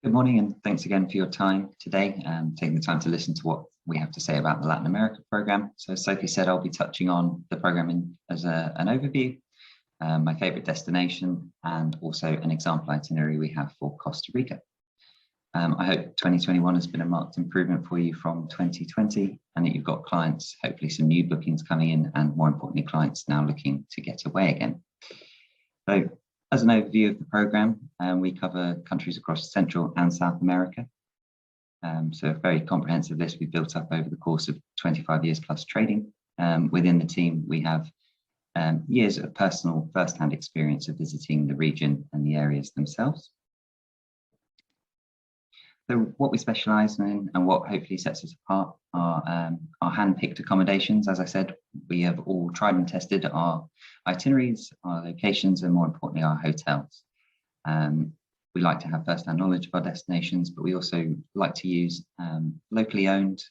Good morning, and thanks again for your time today and taking the time to listen to what we have to say about the Latin America program. So as Sophie said, I'll be touching on the program as an overview, my favorite destination, and also an example itinerary we have for Costa Rica. I hope 2021 has been a marked improvement for you from 2020 and that you've got clients, hopefully some new bookings coming in, and more importantly, clients now looking to get away again. So as an overview of the program, we cover countries across Central and South America. So a very comprehensive list we built up over the course of 25 years plus trading. Within the team, we have years of personal first-hand experience of visiting the region and the areas themselves. So what we specialise in and what hopefully sets us apart are our hand-picked accommodations. As I said, we have all tried and tested our itineraries, our locations, and more importantly, our hotels. We like to have first-hand knowledge of our destinations, but we also like to use locally owned,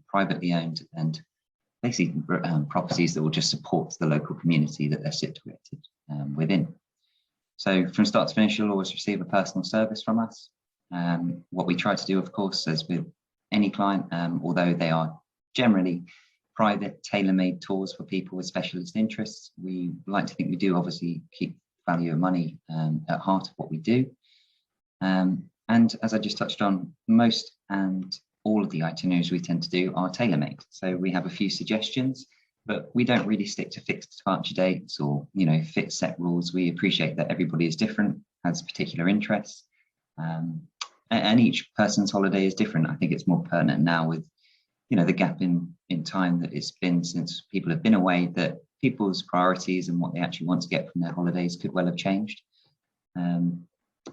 privately owned, and basically properties that will just support the local community that they're situated within. So from start to finish, you'll always receive a personal service from us. What we try to do, of course, as with any client, although they are generally private, tailor-made tours for people with specialist interests, we like to think we do obviously keep value of money at heart of what we do. And as I just touched on, most and all of the itineraries we tend to do are tailor-made. So we have a few suggestions, but we don't really stick to fixed departure dates or, fixed set rules. We appreciate that everybody is different, has particular interests. And each person's holiday is different. I think it's more pertinent now with, the gap in time that it's been since people have been away, that people's priorities and what they actually want to get from their holidays could well have changed.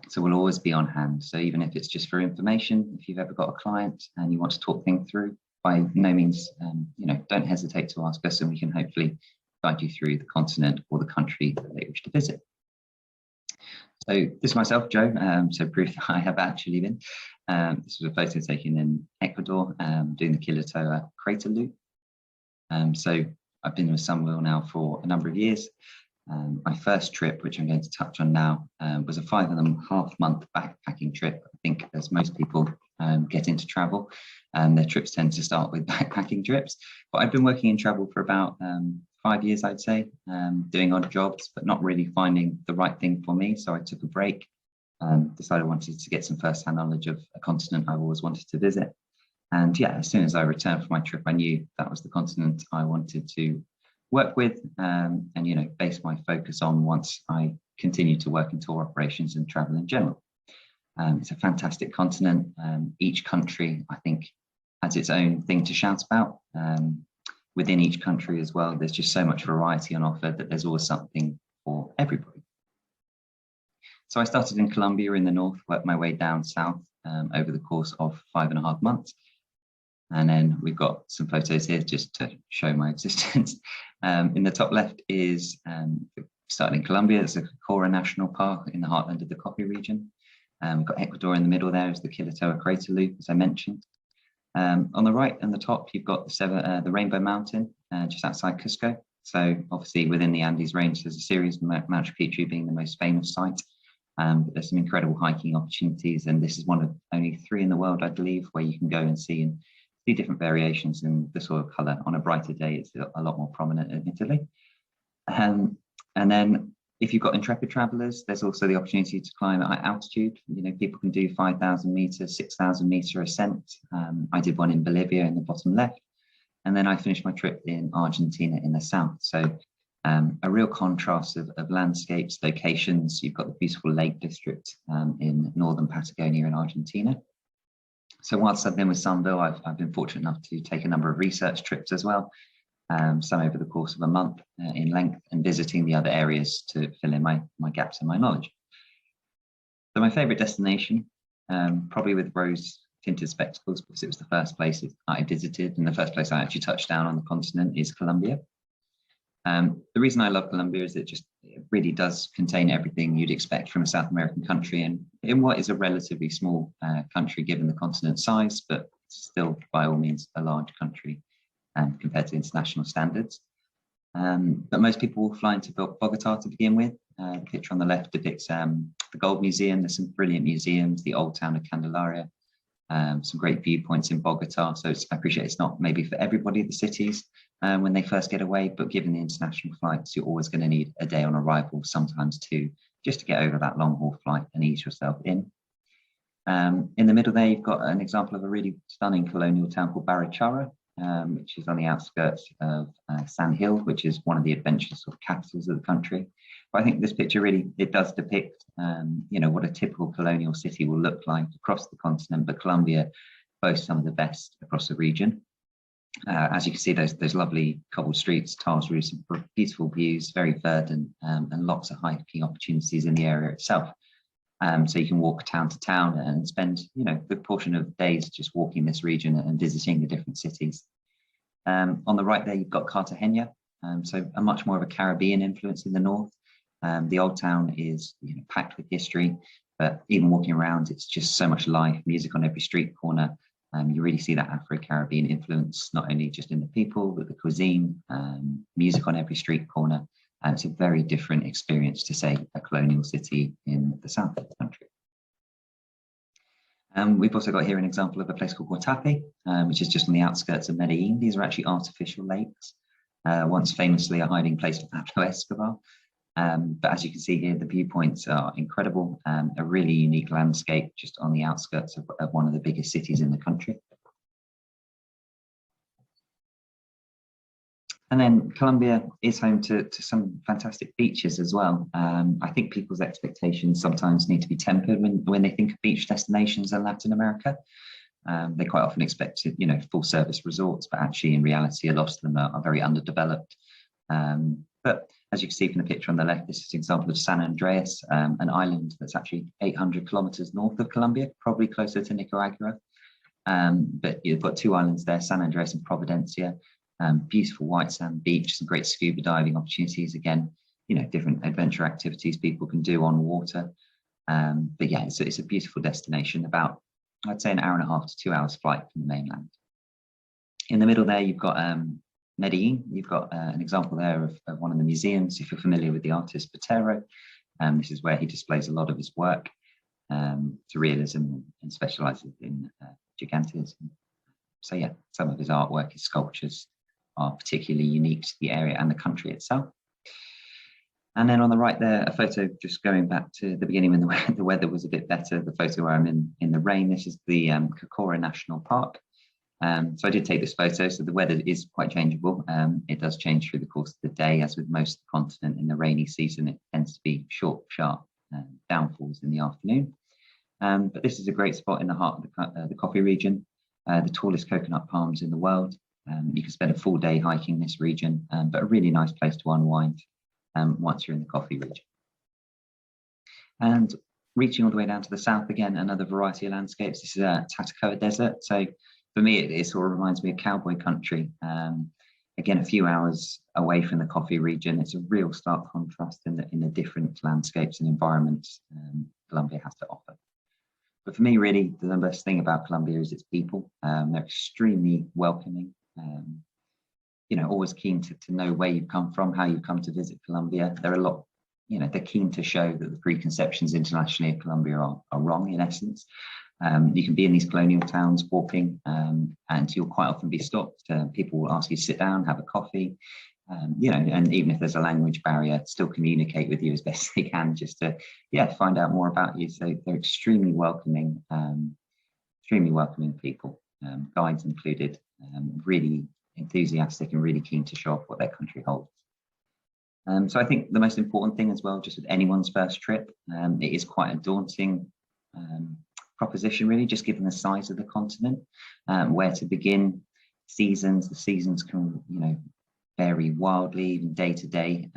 So we'll always be on hand. So even if it's just for information, if you've ever got a client and you want to talk things through, by no means, don't hesitate to ask us, and we can hopefully guide you through the continent or the country that they wish to visit. So this is myself, Joe, so proof that I have actually been. This was a photo taken in Ecuador, doing the Quilatoa crater loop. So I've been with Sunvil now for a number of years. My first trip, which I'm going to touch on now, was a 5.5 month backpacking trip. I think as most people get into travel, their trips tend to start with backpacking trips. But I've been working in travel for about 5 years, I'd say, doing odd jobs, but not really finding the right thing for me. So I took a break, decided I wanted to get some first-hand knowledge of a continent I always wanted to visit. And yeah, as soon as I returned from my trip, I knew that was the continent I wanted to work with and, base my focus on once I continued to work in tour operations and travel in general. It's a fantastic continent. Each country, I think, has its own thing to shout about. Within each country as well, there's just so much variety on offer that there's always something for everybody. So I started in Colombia in the north, worked my way down south over the course of 5.5 months. And then we've got some photos here just to show my existence. In the top left is starting in Colombia, there's the Cocora National Park in the heartland of the Coffee region. We've got Ecuador in the middle there, is the Quilatoa crater loop, as I mentioned. On the right and the top, you've got the Rainbow Mountain just outside Cusco. So obviously within the Andes range, there's a series of Mount Picchu being the most famous site. But there's some incredible hiking opportunities, and this is one of only 3 in the world, I believe, where you can go and see different variations in the soil color. On a brighter day, it's a lot more prominent in Italy. And then if you've got intrepid travelers, there's also the opportunity to climb at high altitude. People can do 5,000 meters, 6,000 meter ascent. I did one in Bolivia in the bottom left. And then I finished my trip in Argentina in the south. So a real contrast of landscapes, locations. You've got the beautiful Lake District in northern Patagonia in Argentina. So whilst I've been with Sunvil, I've been fortunate enough to take a number of research trips as well. Some over the course of a month in length, and visiting the other areas to fill in my gaps in my knowledge. So my favorite destination, probably with rose-tinted spectacles, because it was the first place I visited and the first place I actually touched down on the continent, is Colombia. The reason I love Colombia is it really does contain everything you'd expect from a South American country, and in what is a relatively small country given the continent's size, but still by all means a large country compared to international standards. But most people will fly into Bogota to begin with, The picture on the left depicts the Gold Museum. There's some brilliant museums, the Old Town of Candelaria, some great viewpoints in Bogota. So I appreciate it's not maybe for everybody, the cities, when they first get away, but given the international flights, you're always going to need a day on arrival, sometimes two, just to get over that long haul flight and ease yourself in. In the middle there, you've got an example of a really stunning colonial town called Barichara, which is on the outskirts of San Hill, which is one of the adventure sort of capitals of the country. But I think this picture really, it does depict, what a typical colonial city will look like across the continent, but Colombia boasts some of the best across the region. As you can see, those lovely cobbled streets, tiles roofs, beautiful views, very verdant, and lots of hiking opportunities in the area itself. So you can walk town to town and spend, a good portion of days just walking this region and visiting the different cities. On the right there, you've got Cartagena, so a much more of a Caribbean influence in the north. The old town is packed with history, but even walking around, it's just so much life, music on every street corner. You really see that Afro-Caribbean influence, not only just in the people, but the cuisine, music on every street corner. And it's a very different experience to, say, a colonial city in the south of the country. We've also got here an example of a place called Guatape, which is just on the outskirts of Medellin. These are actually artificial lakes, once famously a hiding place for Pablo Escobar. But as you can see here, the viewpoints are incredible, a really unique landscape just on the outskirts of one of the biggest cities in the country. And then Colombia is home to some fantastic beaches as well. I think people's expectations sometimes need to be tempered when they think of beach destinations in Latin America. They quite often expect, full service resorts, but actually in reality, a lot of them are very underdeveloped. But as you can see from the picture on the left, this is an example of San Andreas, an island that's actually 800 kilometers north of Colombia, probably closer to Nicaragua. But you've got two islands there, San Andreas and Providencia. Beautiful white sand beach, some great scuba diving opportunities. Again, different adventure activities people can do on water. But yeah, it's a beautiful destination, about, I'd say, an hour and a half to 2 hours flight from the mainland. In the middle there, you've got Medellin. You've got an example there of one of the museums, if you're familiar with the artist Botero. This is where he displays a lot of his work, surrealism, and specializes in gigantism. So yeah, some of his artwork, his sculptures, are particularly unique to the area and the country itself. And then on the right there, a photo just going back to the beginning when the weather was a bit better, the photo where I'm in the rain. This is the Cocora National Park. So I did take this photo, so the weather is quite changeable. It does change through the course of the day, as with most of the continent in the rainy season. It tends to be short, sharp downfalls in the afternoon. But this is a great spot in the heart of the coffee region, the tallest coconut palms in the world. You can spend a full day hiking this region, but a really nice place to unwind once you're in the coffee region. And reaching all the way down to the south again, another variety of landscapes. This is a Tatacoa Desert. So for me, it sort of reminds me of cowboy country. Again, a few hours away from the coffee region. It's a real stark contrast in the different landscapes and environments Colombia has to offer. But for me, really, the best thing about Colombia is its people. They're extremely welcoming. Always keen to know where you've come from, how you've come to visit Colombia. They're a lot, they're keen to show that the preconceptions internationally of Colombia are wrong in essence. You can be in these colonial towns walking, and you'll quite often be stopped. People will ask you to sit down, have a coffee, and even if there's a language barrier, still communicate with you as best they can, just to, find out more about you. So they're extremely welcoming people, guides included, really enthusiastic and really keen to show off what their country holds. So I think the most important thing as well, just with anyone's first trip, it is quite a daunting proposition, really, just given the size of the continent, where to begin. The seasons can, vary wildly, even day to day,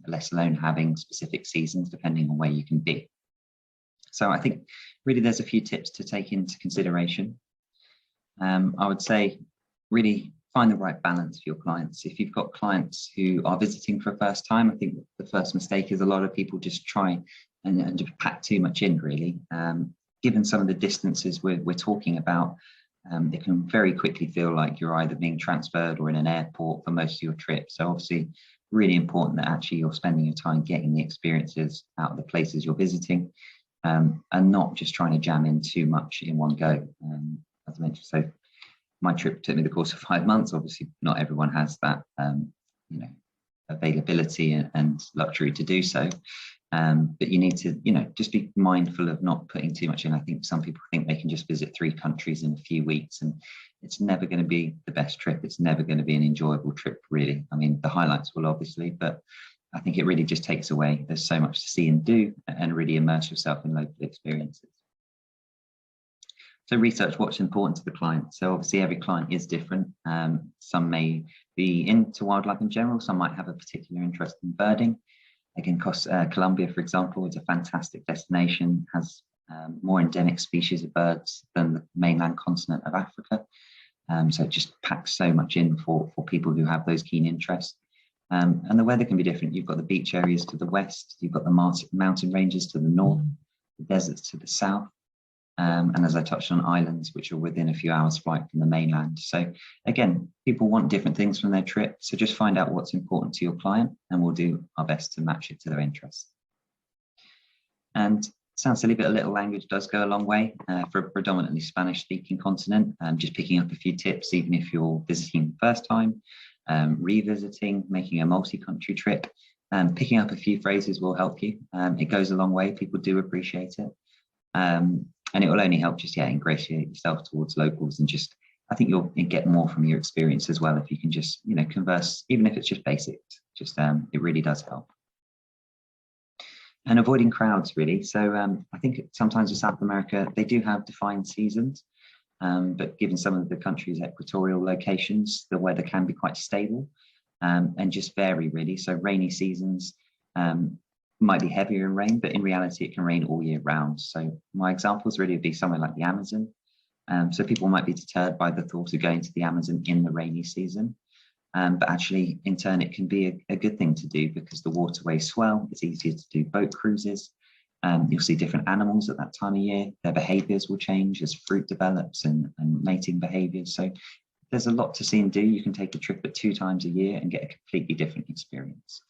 let alone having specific seasons depending on where you can be. So I think really there's a few tips to take into consideration. I would say really find the right balance for your clients. If you've got clients who are visiting for the first time, I think the first mistake is a lot of people just try and just pack too much in, really. Given some of the distances we're talking about, it can very quickly feel like you're either being transferred or in an airport for most of your trip. So obviously really important that actually you're spending your time getting the experiences out of the places you're visiting, and not just trying to jam in too much in one go. As I mentioned, so my trip took me the course of 5 months. Obviously, not everyone has that, you know, availability and luxury to do so. But you need to, just be mindful of not putting too much in. I think some people think they can just visit 3 countries in a few weeks, and it's never going to be the best trip. It's never going to be an enjoyable trip, really. I mean, the highlights will obviously, but I think it really just takes away. There's so much to see and do, and really immerse yourself in local experiences. So research what's important to the client. So obviously every client is different. Some may be into wildlife in general. Some might have a particular interest in birding. Again, Colombia, for example, is a fantastic destination, has more endemic species of birds than the mainland continent of Africa. So it just packs so much in for people who have those keen interests. And the weather can be different. You've got the beach areas to the west, you've got the mountain ranges to the north, the deserts to the south. And as I touched on, islands which are within a few hours flight from the mainland. So again, people want different things from their trip. So just find out what's important to your client, and we'll do our best to match it to their interests. And sounds silly, but a little language does go a long way for a predominantly Spanish speaking continent. Just picking up a few tips, even if you're visiting the first time, revisiting, making a multi-country trip, picking up a few phrases will help you. It goes a long way. People do appreciate it. And it will only help just, ingratiate yourself towards locals, and just, I think you'll get more from your experience as well if you can just, converse, even if it's just basic, just it really does help. And avoiding crowds, really. So I think sometimes in South America, they do have defined seasons, but given some of the country's equatorial locations, the weather can be quite stable and just vary, really. So rainy seasons, might be heavier in rain, but in reality it can rain all year round. So my examples really would be somewhere like the Amazon. So people might be deterred by the thought of going to the Amazon in the rainy season, but actually in turn it can be a good thing to do, because the waterways swell, it's easier to do boat cruises. You'll see different animals at that time of year, their behaviours will change as fruit develops and mating behaviours. So there's a lot to see and do. You can take a trip at 2 times a year and get a completely different experience.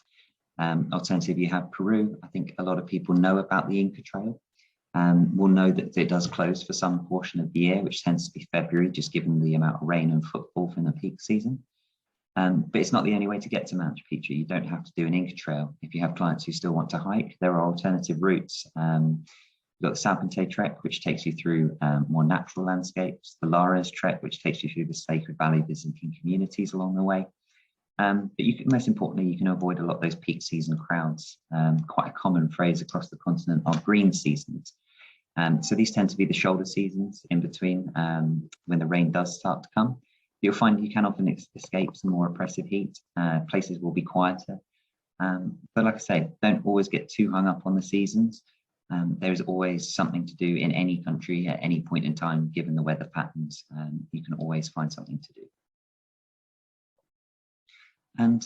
Alternatively, you have Peru. I think a lot of people know about the Inca Trail. Will know that it does close for some portion of the year, which tends to be February, just given the amount of rain and footfall from the peak season. But it's not the only way to get to Machu Picchu. You don't have to do an Inca Trail. If you have clients who still want to hike, there are alternative routes. You've got the Salpinte Trek, which takes you through more natural landscapes. The Lares Trek, which takes you through the Sacred Valley visiting communities along the way. But most importantly, you can avoid a lot of those peak season crowds. Quite a common phrase across the continent are green seasons. So these tend to be the shoulder seasons in between when the rain does start to come. You'll find you can often escape some more oppressive heat. Places will be quieter. But like I say, don't always get too hung up on the seasons. There is always something to do in any country at any point in time, given the weather patterns. You can always find something to do. And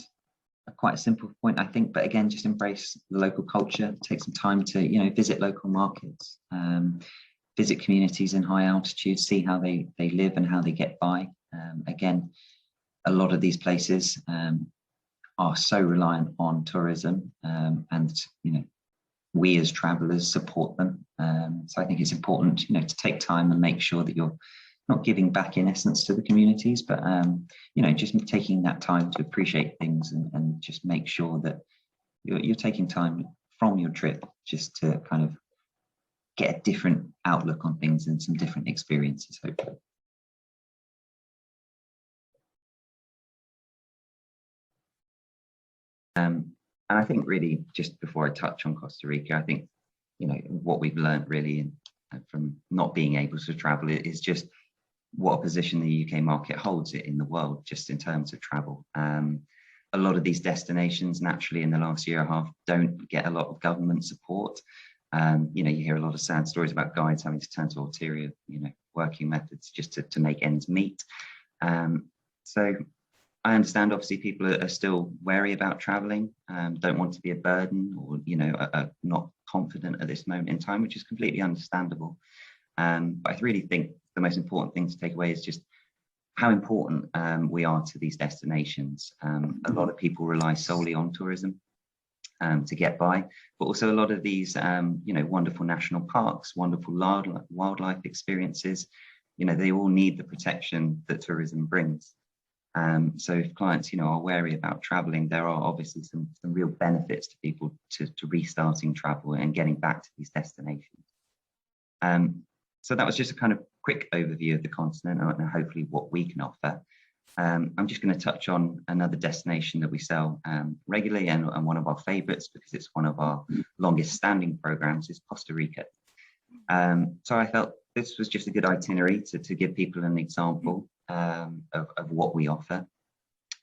quite a simple point, I think, but again, just embrace the local culture, take some time to, visit local markets, visit communities in high altitude, see how they live and how they get by. Again, a lot of these places are so reliant on tourism, and, we as travelers support them. So I think it's important, to take time and make sure that you're not giving back in essence to the communities, but just taking that time to appreciate things and just make sure that you're taking time from your trip just to kind of get a different outlook on things and some different experiences, hopefully. And I think really, just before I touch on Costa Rica, I think, what we've learned really from not being able to travel is just what a position the UK market holds it in the world, just in terms of travel. A lot of these destinations naturally in the last year and a half don't get a lot of government support. You hear a lot of sad stories about guides having to turn to ulterior, working methods just to make ends meet. So I understand obviously people are still wary about traveling, don't want to be a burden, or, are not confident at this moment in time, which is completely understandable. But I really think the most important thing to take away is just how important we are to these destinations. A lot of people rely solely on tourism to get by, but also a lot of these, wonderful national parks, wonderful wildlife experiences, they all need the protection that tourism brings. So if clients, are wary about traveling, there are obviously some real benefits to people to restarting travel and getting back to these destinations. So that was just a kind of quick overview of the continent and hopefully what we can offer. I'm just going to touch on another destination that we sell regularly and one of our favorites because it's one of our longest standing programs is Costa Rica. So I felt this was just a good itinerary to give people an example of what we offer.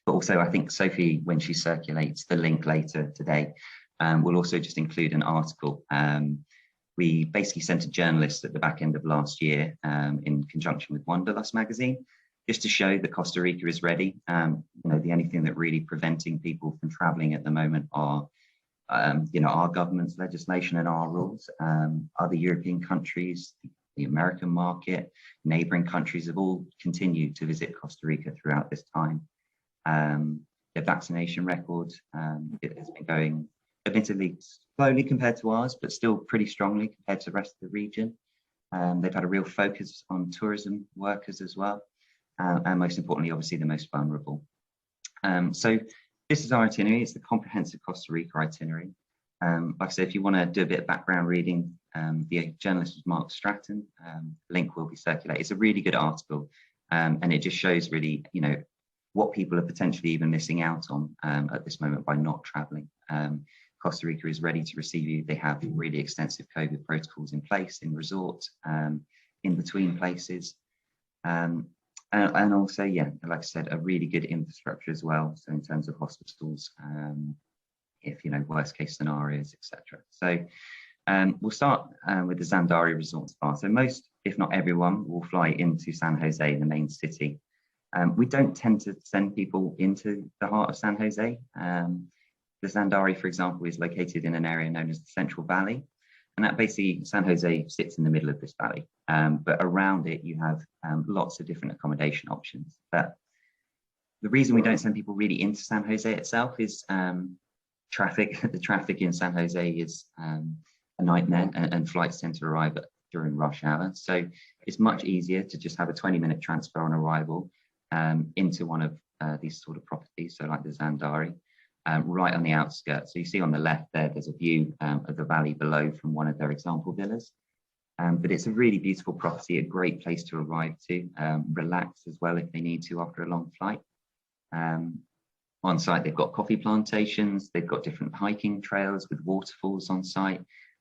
But also I think Sophie, when she circulates the link later today, will also just include an article. We basically sent a journalist at the back end of last year in conjunction with Wanderlust magazine, just to show that Costa Rica is ready. The only thing that really preventing people from traveling at the moment are, our government's legislation and our rules. Other European countries, the American market, neighboring countries have all continued to visit Costa Rica throughout this time. Their vaccination record, it has been going admittedly slowly compared to ours, but still pretty strongly compared to the rest of the region. They've had a real focus on tourism workers as well. And most importantly, obviously the most vulnerable. So this is our itinerary. It's the comprehensive Costa Rica itinerary. Like I said, if you want to do a bit of background reading, the journalist was Mark Stratton. Link will be circulated. It's a really good article, and it just shows really, what people are potentially even missing out on at this moment by not traveling. Costa Rica is ready to receive you. They have really extensive COVID protocols in place in resorts, in between places. And also, yeah, like I said, a really good infrastructure as well. So in terms of hospitals, if, worst case scenarios, etc. So we'll start with the Zandari Resort Spa. So most, if not everyone, will fly into San Jose, the main city. We don't tend to send people into the heart of San Jose. The Zandari, for example, is located in an area known as the Central Valley. And that basically, San Jose sits in the middle of this valley, but around it, you have lots of different accommodation options. But the reason we don't send people really into San Jose itself is traffic. The traffic in San Jose is a nightmare, and flights tend to arrive during rush hour. So it's much easier to just have a 20-minute transfer on arrival into one of these sort of properties, so like the Zandari. Right on the outskirts. So you see on the left there's a view of the valley below from one of their example villas. But it's a really beautiful property, a great place to arrive to, relax as well if they need to after a long flight. On site, they've got coffee plantations, they've got different hiking trails with waterfalls on site.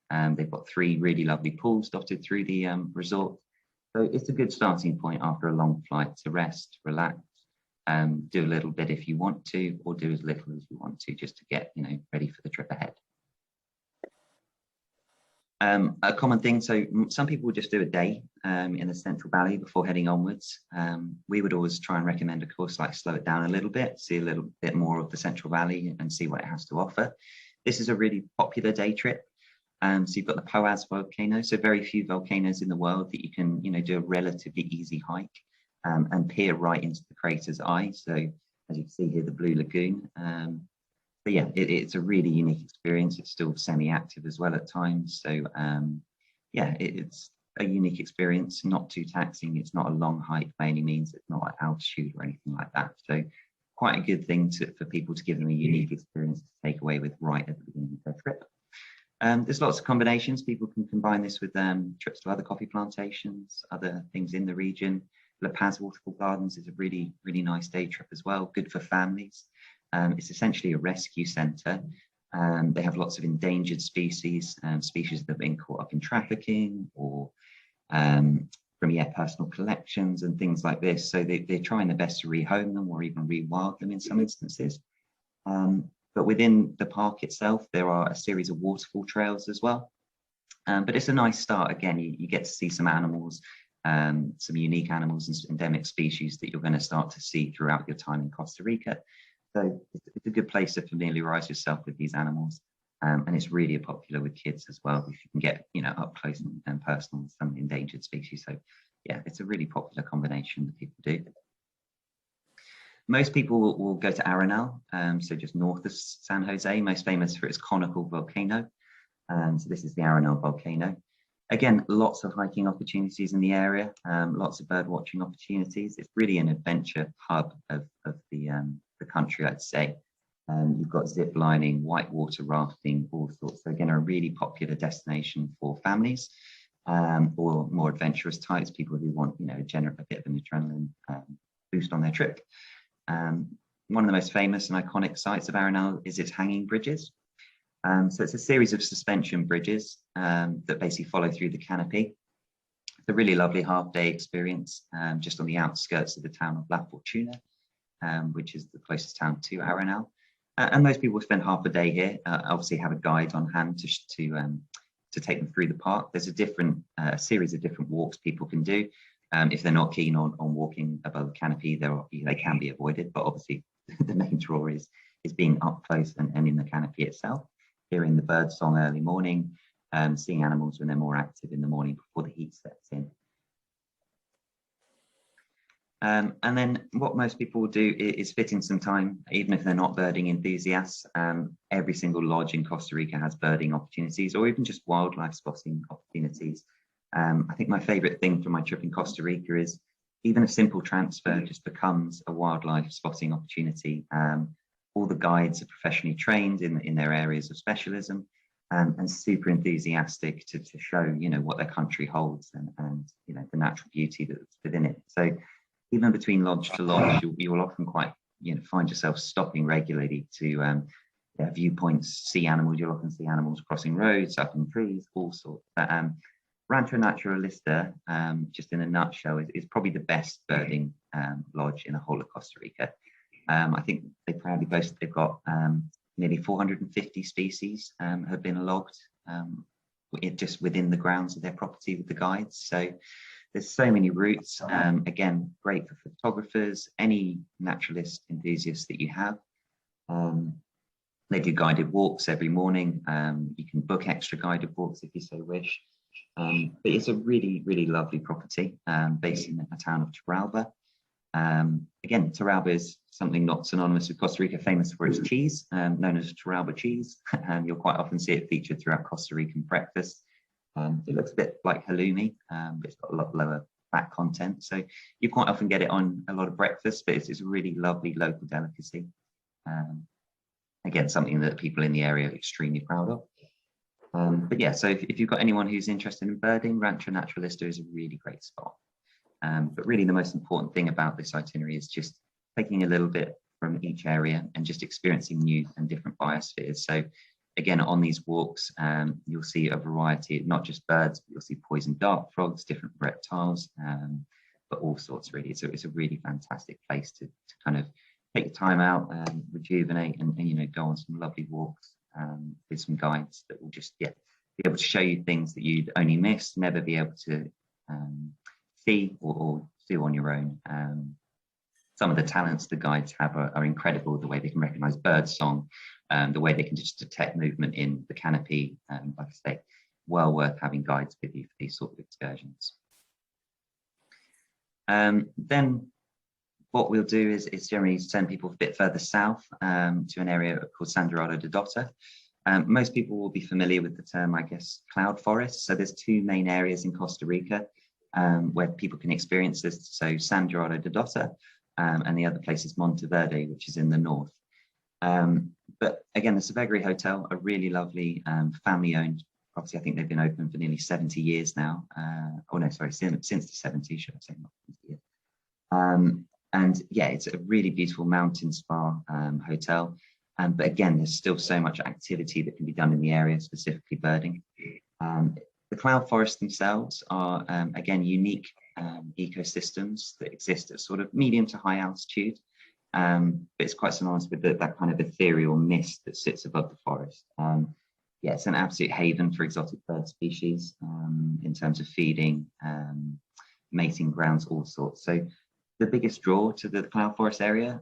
They've got 3 really lovely pools dotted through the resort. So it's a good starting point after a long flight to rest, relax. Do a little bit if you want to, or do as little as you want to, just to get ready for the trip ahead. A common thing, so some people would just do a day in the Central Valley before heading onwards. We would always try and recommend a course like slow it down a little bit, see a little bit more of the Central Valley and see what it has to offer. This is a really popular day trip. So you've got the Poás volcano, so very few volcanoes in the world that you can do a relatively easy hike. And peer right into the crater's eye. So as you can see here, the Blue Lagoon. But yeah, it's a really unique experience. It's still semi-active as well at times. So yeah, it's a unique experience, not too taxing. It's not a long hike by any means. It's not at altitude or anything like that. So quite a good thing for people to give them a unique experience to take away with right at the beginning of their trip. There's lots of combinations. People can combine this with trips to other coffee plantations, other things in the region. La Paz Waterfall Gardens is a really, really nice day trip as well, good for families. It's essentially a rescue centre. They have lots of endangered species, species that have been caught up in trafficking or from personal collections and things like this. So they're trying their best to rehome them or even rewild them in some instances. But within the park itself, there are a series of waterfall trails as well. But it's a nice start. Again, you get to see some animals, some unique animals and endemic species that you're going to start to see throughout your time in Costa Rica. So it's a good place to familiarize yourself with these animals. And it's really popular with kids as well, if you can get up close and personal with some endangered species. So yeah, it's a really popular combination that people do. Most people will go to Arenal, so just north of San Jose, most famous for its conical volcano. So this is the Arenal volcano. Again, lots of hiking opportunities in the area, lots of bird watching opportunities. It's really an adventure hub of the country, I'd say. You've got zip lining, whitewater rafting, all sorts. So again, a really popular destination for families or more adventurous types, people who want, you know, a bit of an adrenaline boost on their trip. One of the most famous and iconic sites of Arenal is its hanging bridges. So it's a series of suspension bridges that basically follow through the canopy. It's a really lovely half-day experience just on the outskirts of the town of La Fortuna, which is the closest town to Arenal. And most people spend half a day here. Obviously, have a guide on hand to take them through the park. There's a series of different walks people can do. If they're not keen on walking above the canopy, they can be avoided. But obviously, the main draw is being up close and in the canopy itself. Hearing the bird song early morning, seeing animals when they're more active in the morning before the heat sets in. And then what most people will do is fit in some time, even if they're not birding enthusiasts. Every single lodge in Costa Rica has birding opportunities or even just wildlife spotting opportunities. I think my favorite thing from my trip in Costa Rica is even a simple transfer just becomes a wildlife spotting opportunity. All the guides are professionally trained in their areas of specialism and super enthusiastic to show, you know, what their country holds and you know, the natural beauty that's within it. So even between lodge to lodge, you will often find yourself stopping regularly to viewpoints, see animals. You'll often see animals crossing roads, up in trees, all sorts. But Rancho Naturalista, just in a nutshell, is probably the best birding lodge in the whole of Costa Rica. I think they proudly boast they've got nearly 450 species have been logged just within the grounds of their property with the guides. So there's so many routes. Again, great for photographers, any naturalist enthusiast that you have. They do guided walks every morning. You can book extra guided walks if you so wish. But it's a really, really lovely property based in the town of Torralba. Again, Torralba is something not synonymous with Costa Rica, famous for its cheese, known as Torralba cheese. You'll quite often see it featured throughout Costa Rican breakfast. It looks a bit like halloumi, but it's got a lot lower fat content. So you quite often get it on a lot of breakfast, but it's a really lovely local delicacy. Again, something that people in the area are extremely proud of. But yeah, so if you've got anyone who's interested in birding, Rancho Naturalista is a really great spot. But really the most important thing about this itinerary is just taking a little bit from each area and just experiencing new and different biospheres. So again, on these walks, you'll see a variety, not just birds, but you'll see poison dart frogs, different reptiles, but all sorts really. So it's a really fantastic place to kind of take your time out, rejuvenate and you know, go on some lovely walks with some guides that will just be able to show you things that you'd only miss, never be able to see or do on your own. Some of the talents the guides have are incredible, the way they can recognize bird song, the way they can just detect movement in the canopy. Like I say, well worth having guides with you for these sort of excursions. Then what we'll do is generally send people a bit further south to an area called San Dorado de Dota. Most people will be familiar with the term, I guess, cloud forest. So there's two main areas in Costa Rica where people can experience this. So San Dorado de Dota and the other place is Monteverde, which is in the north. But again, the Savegri Hotel, a really lovely family-owned property. I think they've been open for nearly 70 years now. Oh no, sorry, since the 70s, should I say, not 70 years. And yeah, it's a really beautiful mountain spa hotel. But again, there's still so much activity that can be done in the area, specifically birding. The cloud forests themselves are, again, unique ecosystems that exist at sort of medium to high altitude. But it's quite synonymous with that kind of ethereal mist that sits above the forest. Yeah, it's an absolute haven for exotic bird species in terms of feeding, mating grounds, all sorts. So the biggest draw to the cloud forest area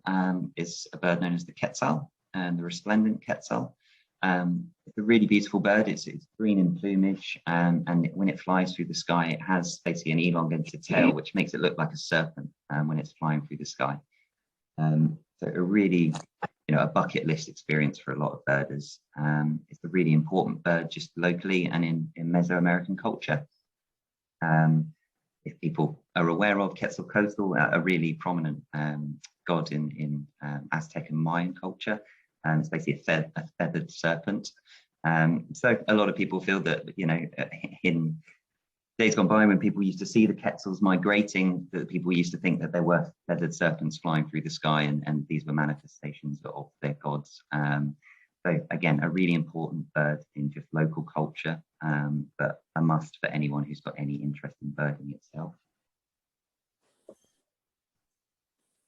is a bird known as the quetzal, the resplendent quetzal. It's a really beautiful bird. It's green in plumage, and when it flies through the sky, it has basically an elongated tail, which makes it look like a serpent when it's flying through the sky. So a really, a bucket list experience for a lot of birders. It's a really important bird just locally and in Mesoamerican culture. If people are aware of Quetzalcoatl, a really prominent god in Aztec and Mayan culture, it's basically a feathered serpent. So a lot of people feel that, in days gone by when people used to see the quetzals migrating, that people used to think that there were feathered serpents flying through the sky, and these were manifestations of their gods. So again, a really important bird in just local culture, but a must for anyone who's got any interest in birding itself.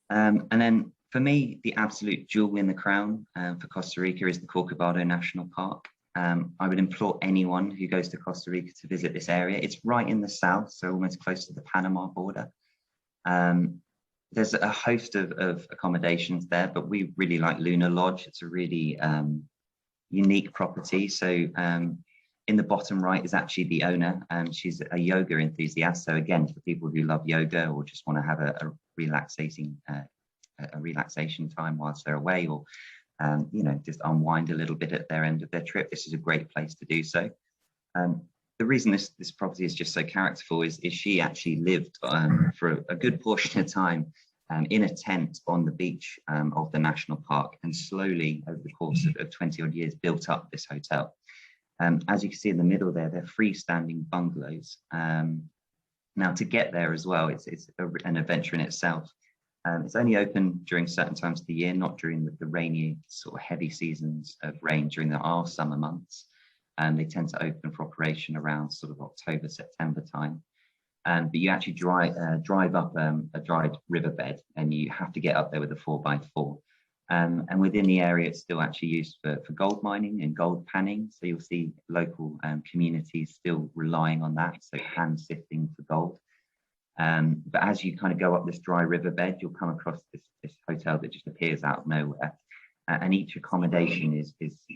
And then for me, the absolute jewel in the crown for Costa Rica is the Corcovado National Park. I would implore anyone who goes to Costa Rica to visit this area. It's right in the south, so almost close to the Panama border. There's a host of accommodations there, but we really like Luna Lodge. It's a really unique property. So in the bottom right is actually the owner. She's a yoga enthusiast. So again, for people who love yoga or just want to have a relaxation time whilst they're away, or just unwind a little bit at their end of their trip, this is a great place to do so. The reason this property is just so characterful is she actually lived for a good portion of time in a tent on the beach of the national park, and slowly over the course of 20 odd years built up this hotel. As you can see in the middle there, they're freestanding bungalows. Now to get there as well, it's an adventure in itself. It's only open during certain times of the year, not during the rainy, sort of heavy seasons of rain during our summer months. They tend to open for operation around sort of October, September time. But you actually drive up a dried riverbed, and you have to get up there with a 4x4. And within the area, it's still actually used for gold mining and gold panning. So you'll see local communities still relying on that, so hand sifting for gold. But as you kind of go up this dry riverbed, you'll come across this hotel that just appears out of nowhere. And each accommodation is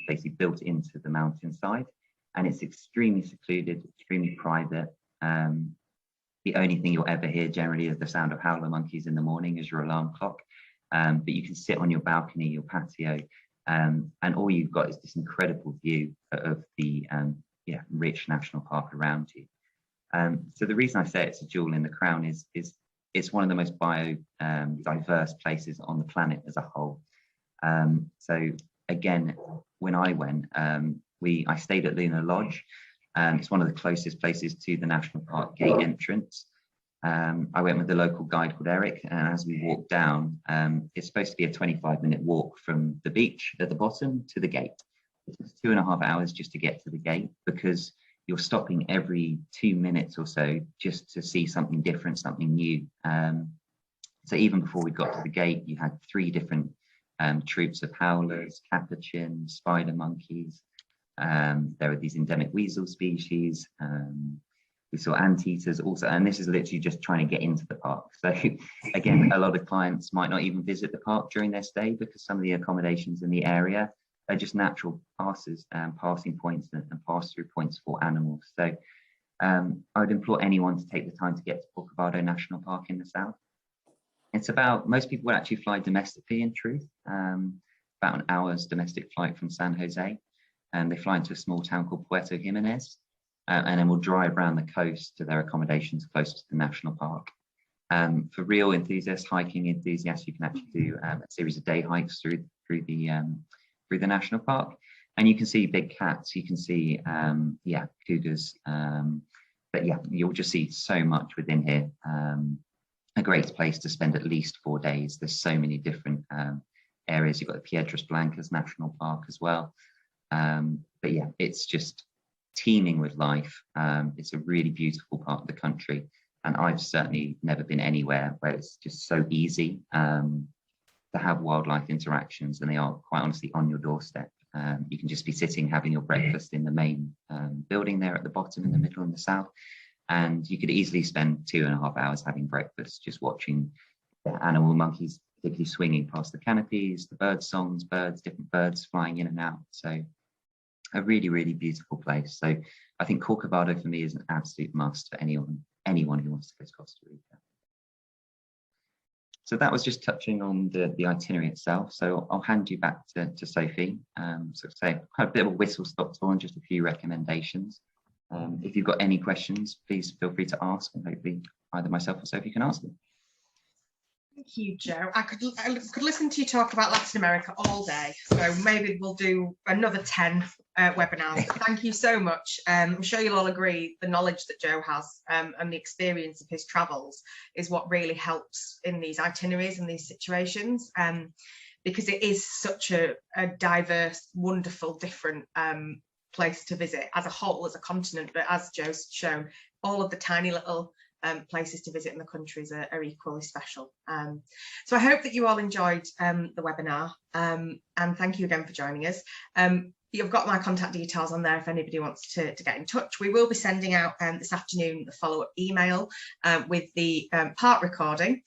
basically built into the mountainside, and it's extremely secluded, extremely private. The only thing you'll ever hear generally is the sound of howler monkeys in the morning as your alarm clock. But you can sit on your balcony, your patio, and all you've got is this incredible view of the rich national park around you. So the reason I say it's a jewel in the crown is it's one of the most diverse places on the planet as a whole. So again, when I went, I stayed at Luna Lodge. It's one of the closest places to the national park gate entrance. I went with the local guide called Eric, and as we walked down, it's supposed to be a 25-minute walk from the beach at the bottom to the gate. It takes 2.5 hours just to get to the gate, because you're stopping every 2 minutes or so just to see something different, something new. So even before we got to the gate, you had 3 different troops of howlers, capuchin, spider monkeys. There were these endemic weasel species. We saw anteaters also, and this is literally just trying to get into the park. So again, a lot of clients might not even visit the park during their stay, because some of the accommodations in the area are just natural passing points and pass-through points for animals. So I would implore anyone to take the time to get to Corcovado National Park in the south. It's most people would actually fly domestically, in truth, about an hour's domestic flight from San Jose. And they fly into a small town called Puerto Jimenez, and then we'll drive around the coast to their accommodations closest to the national park. For real enthusiasts, hiking enthusiasts, you can actually do a series of day hikes through the national park, and you can see big cats, you can see cougars, but yeah, you'll just see so much within here. A great place to spend at least 4 days. There's so many different areas. You've got the Piedras Blancas National Park as well. But yeah, it's just teeming with life. It's a really beautiful part of the country, and I've certainly never been anywhere where it's just so easy to have wildlife interactions, and they are quite honestly on your doorstep. You can just be sitting having your breakfast in the main building there at the bottom, in the middle, and the south, and you could easily spend 2.5 hours having breakfast just watching animal monkeys particularly swinging past the canopies, the bird songs, different birds flying in and out. So a really, really beautiful place. So I think Corcovado for me is an absolute must for anyone who wants to go to Costa Rica. So that was just touching on the itinerary itself. So I'll hand you back to Sophie. So say quite a bit of a whistle stop tour and just a few recommendations. If you've got any questions, please feel free to ask, and hopefully either myself or Sophie can answer them. Thank you, Joe. I could listen to you talk about Latin America all day, so maybe we'll do another 10 webinars. Thank you so much. I'm sure you'll all agree the knowledge that Joe has and the experience of his travels is what really helps in these itineraries and these situations, because it is such a diverse, wonderful, different place to visit as a whole, as a continent, but as Joe's shown, all of the tiny little places to visit in the countries are equally special. So I hope that you all enjoyed the webinar, and thank you again for joining us. You've got my contact details on there if anybody wants to get in touch. We will be sending out this afternoon the follow-up email with the part recording.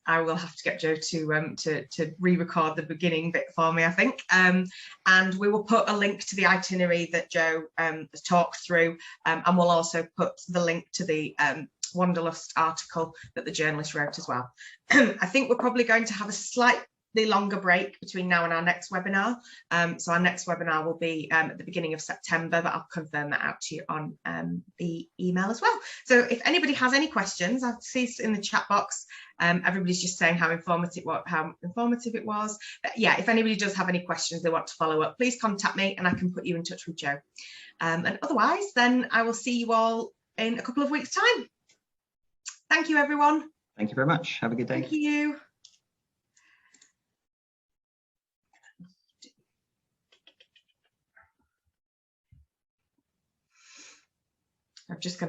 I will have to get Joe to re-record the beginning bit for me, I think. And we will put a link to the itinerary that Joe has talked through, and we'll also put the link to the Wanderlust article that the journalist wrote as well. I think we're probably going to have a slightly longer break between now and our next webinar. So our next webinar will be at the beginning of September, but I'll confirm that out to you on the email as well. So if anybody has any questions, I see in the chat box, everybody's just saying how informative it was. But yeah, if anybody does have any questions they want to follow up, please contact me and I can put you in touch with Joe. And otherwise, then I will see you all in a couple of weeks' time. Thank you, everyone. Thank you very much. Have a good day. Thank you. I'm just going to